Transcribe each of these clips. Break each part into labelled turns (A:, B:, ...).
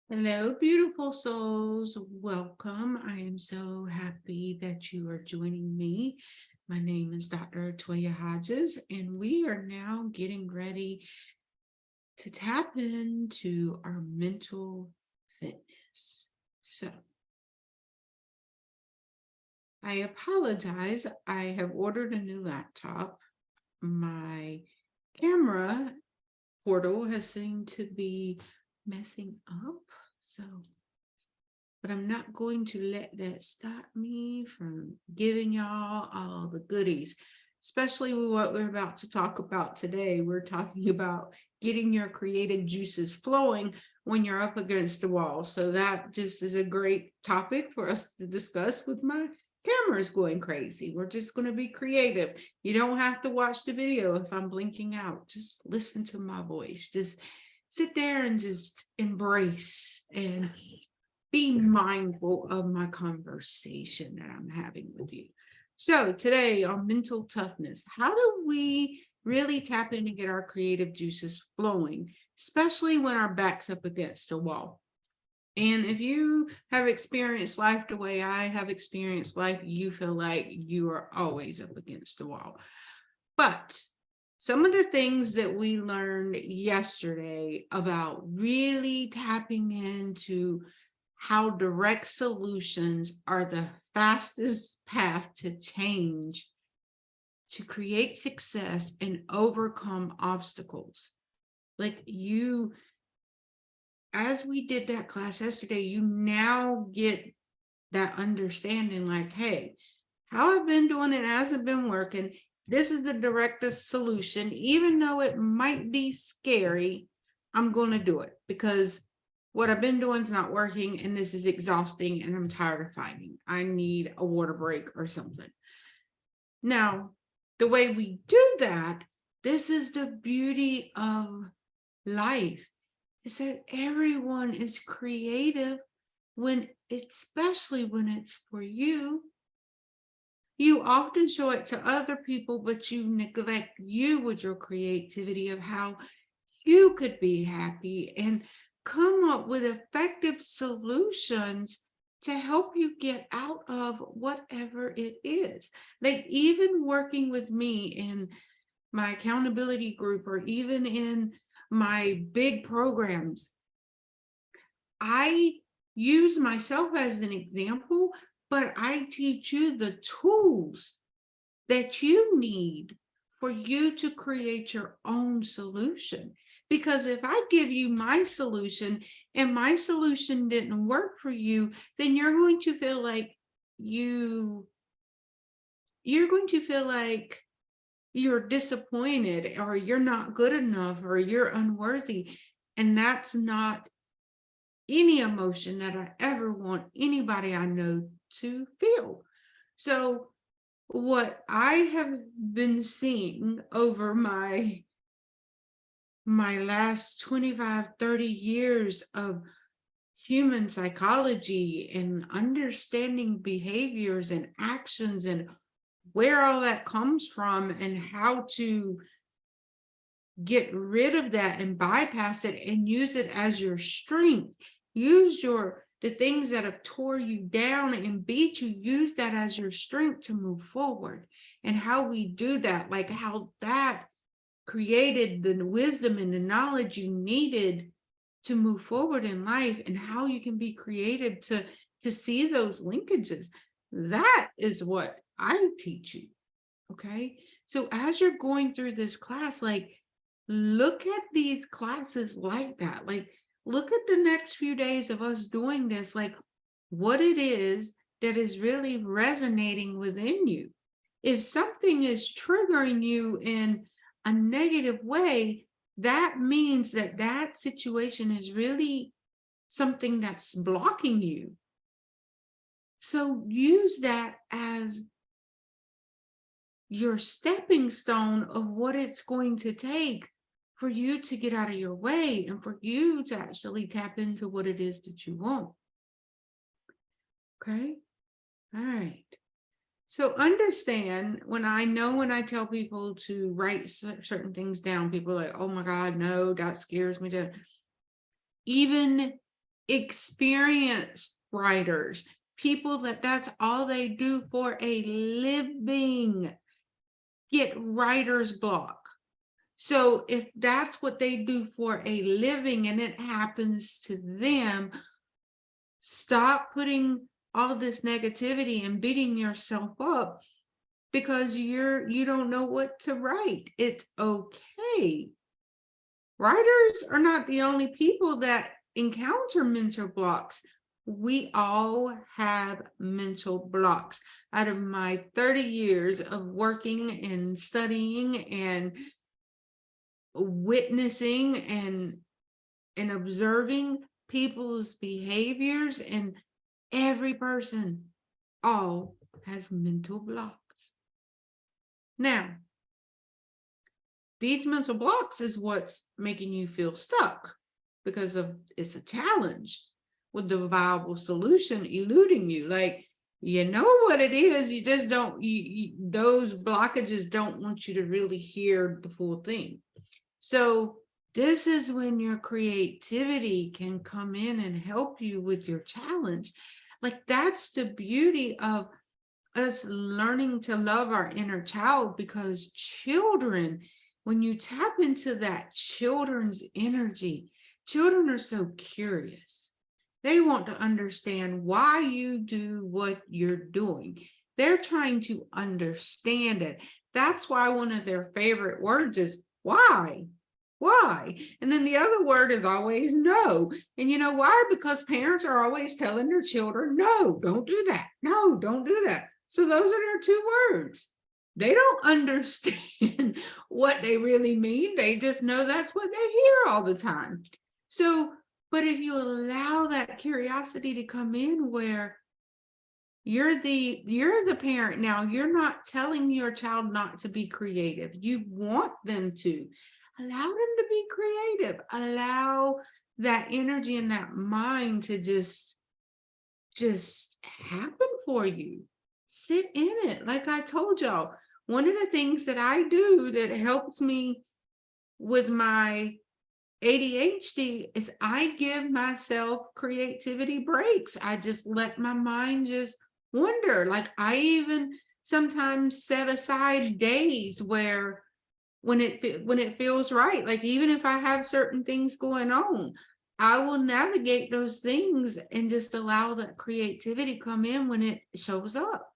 A: Hello, beautiful souls. Welcome. I am so happy that you are joining me. My name is Dr. Toya Hodges, and we are now getting ready to tap into our mental fitness. So, I apologize. I have ordered a new laptop. My camera portal has seemed to be messing up. So, but I'm not going to let that stop me from giving y'all all the goodies, especially with what we're about to talk about today. We're talking about getting your creative juices flowing when you're up against the wall. So that just is a great topic for us to discuss with my camera's going crazy. We're just going to be creative. You don't have to watch the video if I'm blinking out. Just listen to my voice. Just sit there and just embrace and be mindful of my conversation that I'm having with you. So today on mental toughness, how do we really tap in and get our creative juices flowing, especially when our back's up against a wall? And if you have experienced life the way I have experienced life, you feel like you are always up against the wall. But some of the things that we learned yesterday about really tapping into how direct solutions are the fastest path to change, to create success and overcome obstacles. Like you, as we did that class yesterday, you now get that understanding like, hey, how I've been doing it hasn't been working. This is the directest solution. Even though it might be scary, I'm going to do it because what I've been doing is not working and this is exhausting and I'm tired of fighting. I need a water break or something. Now, the way we do that, this is the beauty of life, is that everyone is creative when, especially when it's for you. You often show it to other people, but you neglect you with your creativity of how you could be happy and come up with effective solutions to help you get out of whatever it is. Like even working with me in my accountability group or even in my big programs, I use myself as an example, but I teach you the tools that you need for you to create your own solution. Because if I give you my solution and my solution didn't work for you, then you're going to feel like you're going to feel like you're disappointed or you're not good enough or you're unworthy. And that's not any emotion that I ever want anybody I know to feel. So what I have been seeing over my last 25, 30 years of human psychology and understanding behaviors and actions and where all that comes from and how to get rid of that and bypass it and use it as your strength. Use the things that have tore you down and beat you, use that as your strength to move forward. And how we do that, like how that created the wisdom and the knowledge you needed to move forward in life, and how you can be creative to see those linkages. That is what I teach you. Okay. So as you're going through this class, like look at these classes like that. Like look at the next few days of us doing this, like what it is that is really resonating within you. If something is triggering you in a negative way, that means that that situation is really something that's blocking you. So use that as your stepping stone of what it's going to take for you to get out of your way and for you to actually tap into what it is that you want. Okay. All right. So understand, when I tell people to write certain things down, people are like, oh my God, no, that scares me to even experienced writers, people that's all they do for a living, get writer's block. So if that's what they do for a living and it happens to them, stop putting all this negativity and beating yourself up because you don't know what to write. It's okay. Writers are not the only people that encounter mental blocks. We all have mental blocks. Out of my 30 years of working and studying and witnessing and observing people's behaviors, and every person all has mental blocks. Now, these mental blocks is what's making you feel stuck because of it's a challenge with the viable solution eluding you. Like, you know what it is, you just don't, those blockages don't want you to really hear the full thing. So this is when your creativity can come in and help you with your challenge. Like, that's the beauty of us learning to love our inner child, because children, when you tap into that children's energy, children are so curious. They want to understand why you do what you're doing. They're trying to understand it. That's why one of their favorite words is why? Why? And then the other word is always no. And you know why? Because parents are always telling their children, no, don't do that. No, don't do that. So those are their two words. They don't understand what they really mean. They just know that's what they hear all the time. So, but if you allow that curiosity to come in, where you're the parent now, you're not telling your child not to be creative. You want them to. Allow them to be creative. Allow that energy and that mind to just happen for you. Sit in it. Like I told y'all, one of the things that I do that helps me with my ADHD is I give myself creativity breaks. I just let my mind just wander. Like, I even sometimes set aside days where when it feels right, like even if I have certain things going on, I will navigate those things and just allow that creativity come in when it shows up.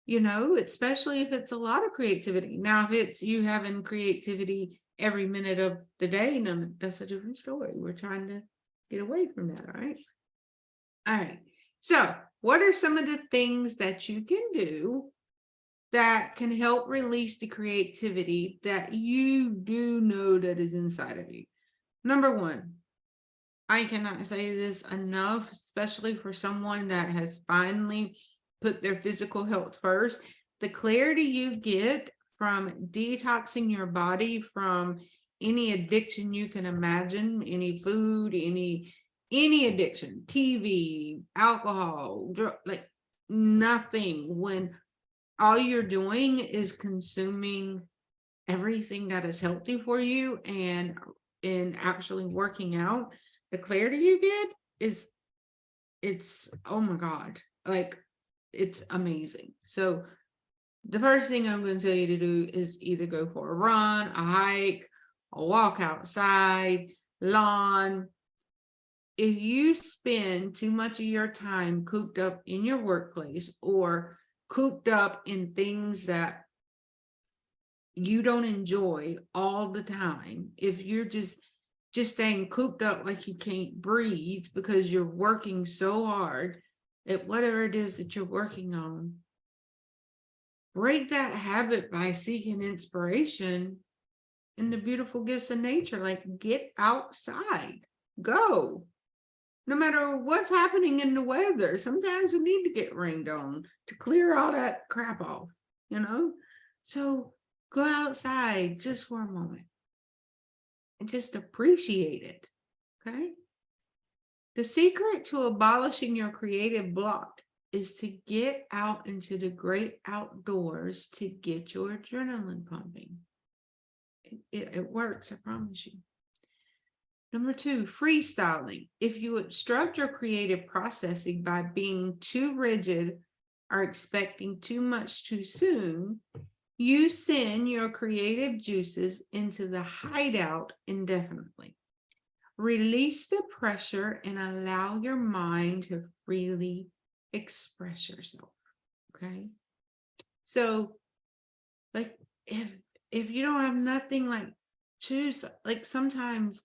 A: You know, especially if it's a lot of creativity. Now, if it's you having creativity every minute of the day, no, that's a different story. We're trying to get away from that, all right? All right. So, what are some of the things that you can do that can help release the creativity that you do know that is inside of you? Number one, I cannot say this enough, especially for someone that has finally put their physical health first. The clarity you get from detoxing your body from any addiction you can imagine, any food, any addiction, TV, alcohol, drug, like nothing, when all you're doing is consuming everything that is healthy for you and actually working out, the clarity you get is, it's, oh my God, like, it's amazing. So the first thing I'm going to tell you to do is either go for a run, a hike, a walk outside, lawn. If you spend too much of your time cooped up in your workplace or cooped up in things that you don't enjoy all the time, if you're just staying cooped up like you can't breathe because you're working so hard at whatever it is that you're working on, break that habit by seeking inspiration in the beautiful gifts of nature. Like, get outside, go. No matter what's happening in the weather, sometimes we need to get rained on to clear all that crap off, you know? So go outside just for a moment and just appreciate it, okay? The secret to abolishing your creative block is to get out into the great outdoors to get your adrenaline pumping. It works, I promise you. Number 2, freestyling. If you obstruct your creative processing by being too rigid or expecting too much too soon, you send your creative juices into the hideout indefinitely. Release the pressure and allow your mind to freely express yourself. Okay. So, like, if you don't have nothing, like, choose, like, sometimes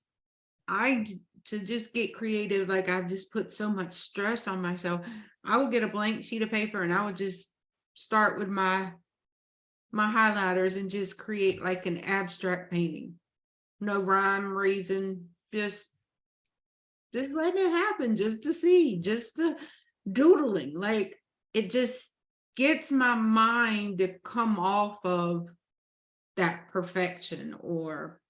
A: to just get creative, like, I've just put so much stress on myself. I will get a blank sheet of paper and I would just start with my highlighters and just create like an abstract painting. No rhyme, reason, just letting it happen, just to see, just the doodling. Like, it just gets my mind to come off of that perfection or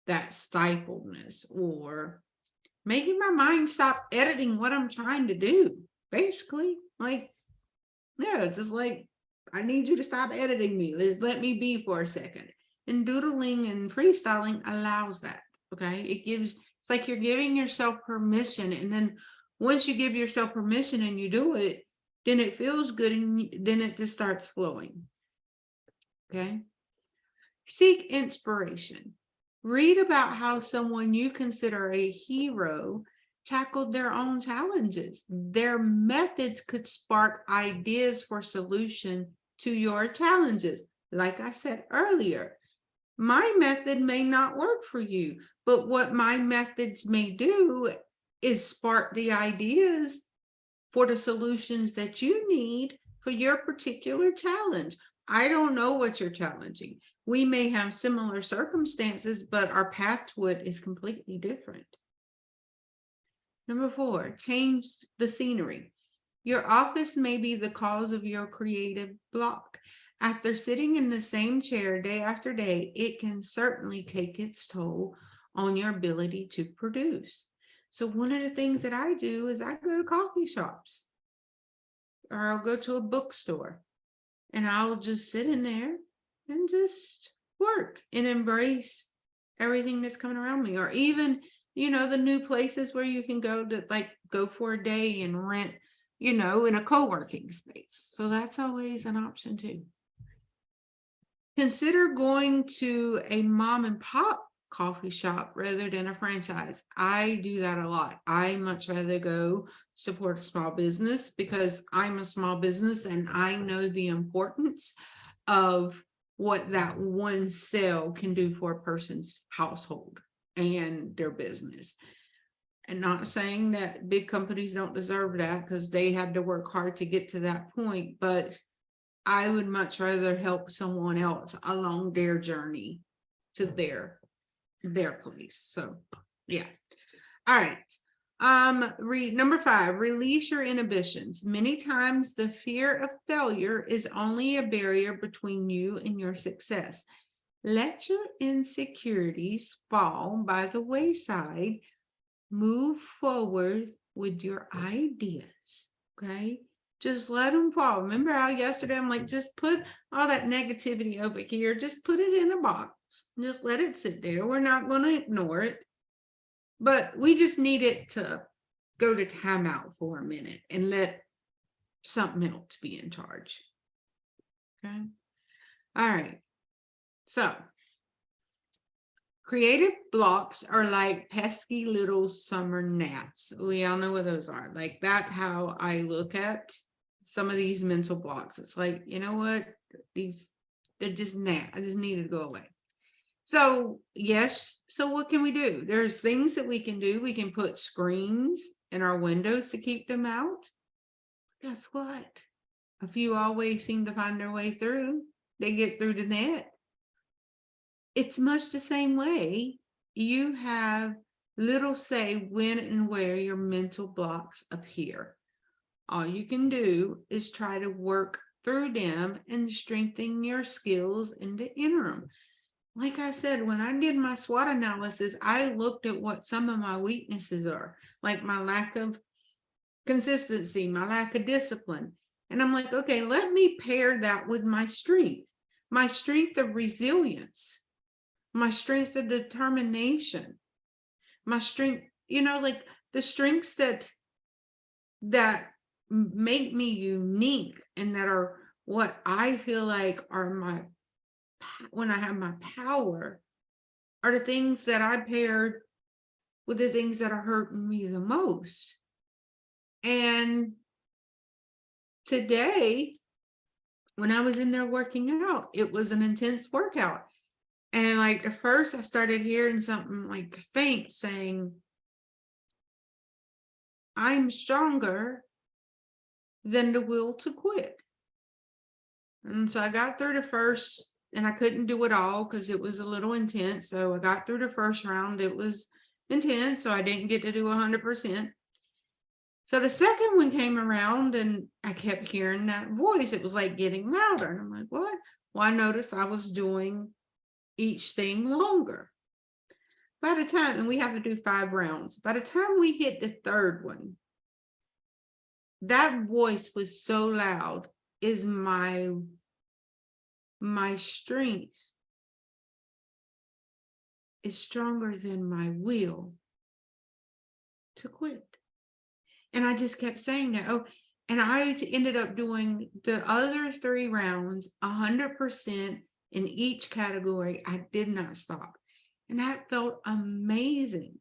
A: that stifledness, or making my mind stop editing what I'm trying to do. Basically, like, yeah, it's just like, I need you to stop editing me. Let me be for a second. And doodling and freestyling allows that. Okay. It's like you're giving yourself permission. And then once you give yourself permission and you do it, then it feels good and then it just starts flowing. Okay. Seek inspiration. Read about how someone you consider a hero tackled their own challenges. Their methods could spark ideas for solution to your challenges. Like I said earlier, my method may not work for you, but what my methods may do is spark the ideas for the solutions that you need for your particular challenge. I don't know what you're challenging. We may have similar circumstances, but our path to it is completely different. Number 4, change the scenery. Your office may be the cause of your creative block. After sitting in the same chair day after day, it can certainly take its toll on your ability to produce. So one of the things that I do is I go to coffee shops, or I'll go to a bookstore, and I'll just sit in there and just work and embrace everything that's coming around me. Or even, the new places where you can go to, like, go for a day and rent, in a co-working space. So that's always an option too. Consider going to a mom and pop coffee shop rather than a franchise. I do that a lot. I much rather go support a small business because I'm a small business and I know the importance of what that one sale can do for a person's household and their business. And not saying that big companies don't deserve that, because they had to work hard to get to that point, but I would much rather help someone else along their journey to their place. So yeah. All right. Number 5, release your inhibitions. Many times the fear of failure is only a barrier between you and your success. Let your insecurities fall by the wayside. Move forward with your ideas. Okay. Just let them fall. Remember how yesterday I'm like, just put all that negativity over here, just put it in a box, just let it sit there. We're not going to ignore it, but we just need it to go to timeout for a minute and let something else be in charge. Okay. All right. So creative blocks are like pesky little summer gnats. We all know what those are. Like, that's how I look at some of these mental blocks. It's like, you know what? They're just gnats. I just need to go away. So yes. So what can we do? There's things that we can do. We can put screens in our windows to keep them out. Guess what? A few always seem to find their way through. They get through the net. It's much the same way. You have little say when and where your mental blocks appear. All you can do is try to work through them and strengthen your skills in the interim. Like I said, when I did my SWOT analysis, I looked at what some of my weaknesses are, like my lack of consistency, my lack of discipline. And I'm like, okay, let me pair that with my strength of resilience, my strength of determination, my strength, like the strengths that make me unique and that are what I feel like are when I have my power, are the things that I paired with the things that are hurting me the most. And today, when I was in there working out, it was an intense workout. And like at first I started hearing something like faint saying, I'm stronger than the will to quit. And so I got through the first, and I couldn't do it all because it was a little intense. So I got through the first round. It was intense, so I didn't get to do 100%. So the second one came around and I kept hearing that voice. It was like getting louder. And I'm like, what? Well, I noticed I was doing each thing longer. By the time, and we have to do 5 rounds, by the time we hit the third one, that voice was so loud, is my strength is stronger than my will to quit. And I just kept saying that. Oh, and I ended up doing the other 3 rounds 100% in each category. I did not stop. And that felt amazing.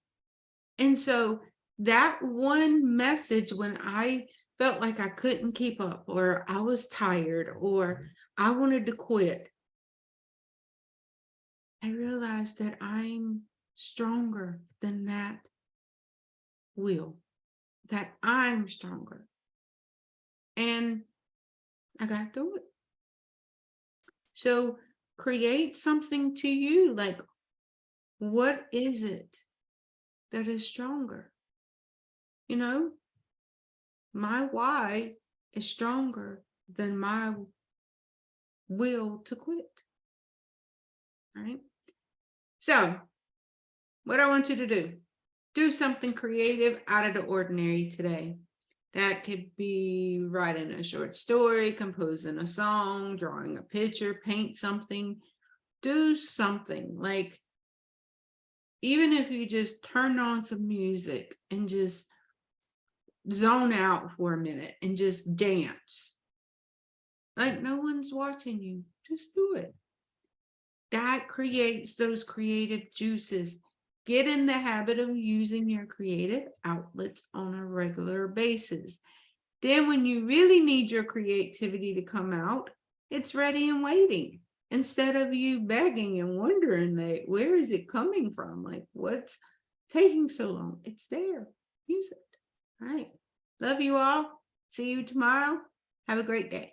A: And so that one message, when I felt like I couldn't keep up, or I was tired, or I wanted to quit, I realized that I'm stronger than that will, that I'm stronger. And I got through it. So create something to you, like, what is it that is stronger? My why is stronger than my will to quit. Right? So what I want you to do something creative out of the ordinary today. That could be writing a short story, composing a song, drawing a picture, paint something. Do something, like, even if you just turn on some music and just zone out for a minute and just dance. Like no one's watching you. Just do it. That creates those creative juices. Get in the habit of using your creative outlets on a regular basis. Then when you really need your creativity to come out, it's ready and waiting. Instead of you begging and wondering, like, where is it coming from? Like, what's taking so long? It's there. Use it. All right. Love you all. See you tomorrow. Have a great day.